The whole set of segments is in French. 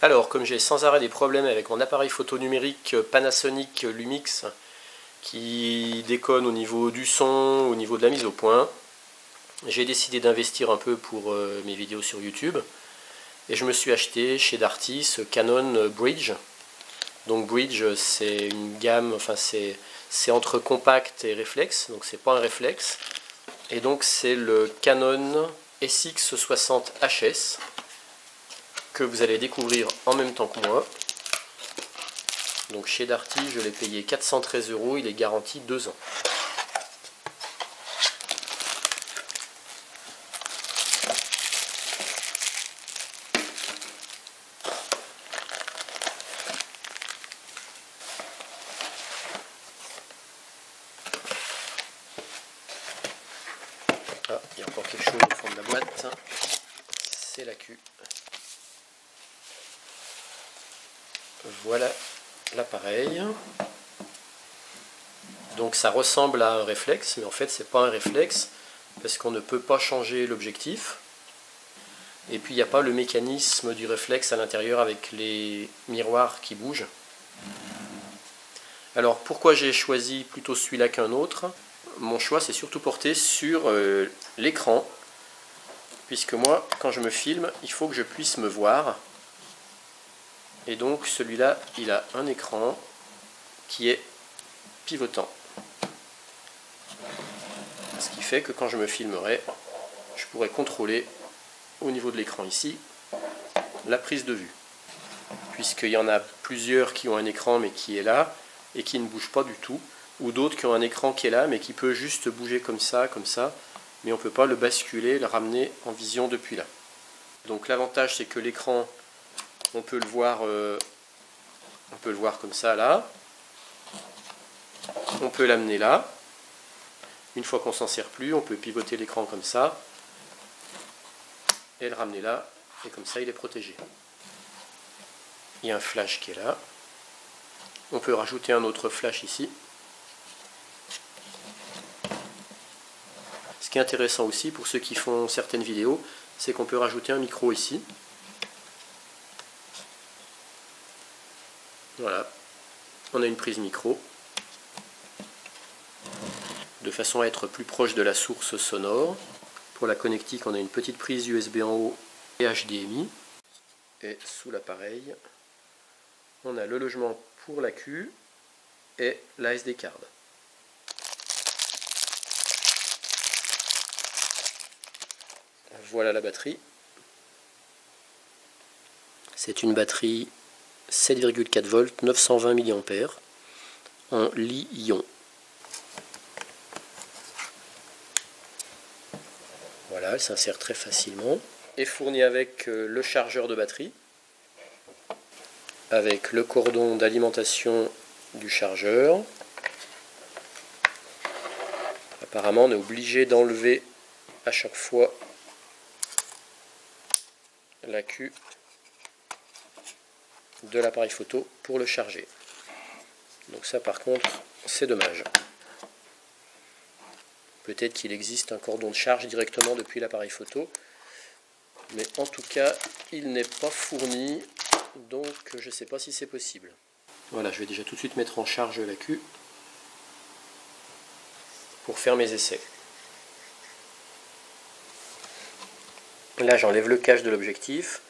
Alors, comme j'ai sans arrêt des problèmes avec mon appareil photo numérique Panasonic Lumix qui déconne au niveau du son, au niveau de la mise au point, j'ai décidé d'investir un peu pour mes vidéos sur YouTube et je me suis acheté chez Darty ce Canon Bridge. Donc Bridge, c'est une gamme, enfin c'est entre compact et réflexe, donc c'est pas un réflexe. Et donc c'est le Canon SX60HS que vous allez découvrir en même temps que moi. Donc chez Darty, je l'ai payé 413 €, il est garanti 2 ans. Ah, il y a encore quelque chose au fond de la boîte, c'est la queue. Voilà l'appareil. Donc ça ressemble à un réflexe, mais en fait c'est pas un réflexe parce qu'on ne peut pas changer l'objectif. Et puis il n'y a pas le mécanisme du réflexe à l'intérieur avec les miroirs qui bougent. Alors pourquoi j'ai choisi plutôt celui-là qu'un autre? Mon choix s'est surtout porté sur l'écran, puisque moi quand je me filme il faut que je puisse me voir. Et donc celui-là, il a un écran qui est pivotant. Ce qui fait que quand je me filmerai, je pourrai contrôler au niveau de l'écran ici la prise de vue. Puisqu'il y en a plusieurs qui ont un écran mais qui est là et qui ne bouge pas du tout. Ou d'autres qui ont un écran qui est là mais qui peut juste bouger comme ça. Mais on ne peut pas le basculer, le ramener en vision depuis là. Donc l'avantage c'est que l'écran, on peut le voir comme ça là. On peut l'amener là. Une fois qu'on s'en sert plus, on peut pivoter l'écran comme ça et le ramener là, et comme ça il est protégé. Il y a un flash qui est là. On peut rajouter un autre flash ici. Ce qui est intéressant aussi pour ceux qui font certaines vidéos, c'est qu'on peut rajouter un micro ici. Voilà, on a une prise micro, de façon à être plus proche de la source sonore. Pour la connectique, on a une petite prise USB en haut et HDMI. Et sous l'appareil, on a le logement pour la queue et la SD card. Voilà la batterie. C'est une batterie 7,4 volts, 920 mAh en Li-ion. Voilà, elle s'insère très facilement. Est fournie avec le chargeur de batterie, avec le cordon d'alimentation du chargeur. Apparemment, on est obligé d'enlever à chaque fois la queue de l'appareil photo pour le charger. Donc ça par contre c'est dommage. Peut-être qu'il existe un cordon de charge directement depuis l'appareil photo, mais en tout cas il n'est pas fourni, donc je ne sais pas si c'est possible. Voilà, je vais déjà tout de suite mettre en charge la queue pour faire mes essais. Là j'enlève le cache de l'objectif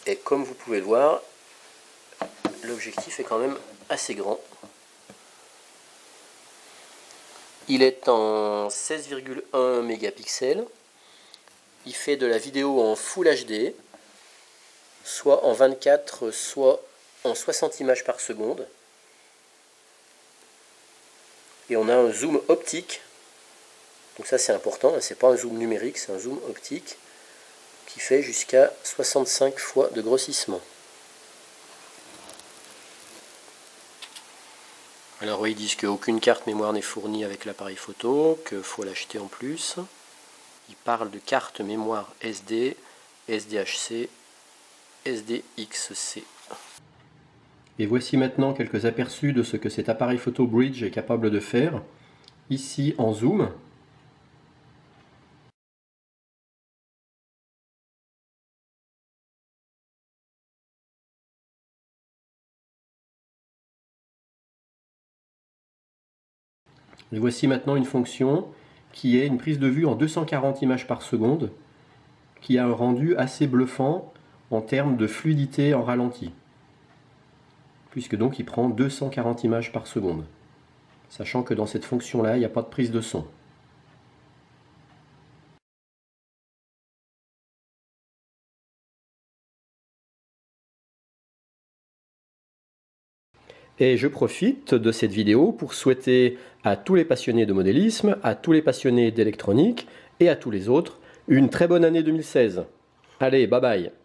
et comme vous pouvez le voir, l'objectif est quand même assez grand. Il est en 16,1 mégapixels. Il fait de la vidéo en Full HD, soit en 24, soit en 60 images par seconde. Et on a un zoom optique. Donc ça c'est important, c'est pas un zoom numérique, c'est un zoom optique qui fait jusqu'à 65 fois de grossissement. Alors oui, ils disent qu'aucune carte mémoire n'est fournie avec l'appareil photo, qu'il faut l'acheter en plus. Ils parlent de carte mémoire SD, SDHC, SDXC. Et voici maintenant quelques aperçus de ce que cet appareil photo Bridge est capable de faire. Ici en zoom. Et voici maintenant une fonction qui est une prise de vue en 240 images par seconde, qui a un rendu assez bluffant en termes de fluidité en ralenti, puisque donc il prend 240 images par seconde, sachant que dans cette fonction-là, il n'y a pas de prise de son. Et je profite de cette vidéo pour souhaiter à tous les passionnés de modélisme, à tous les passionnés d'électronique et à tous les autres une très bonne année 2016. Allez, bye bye!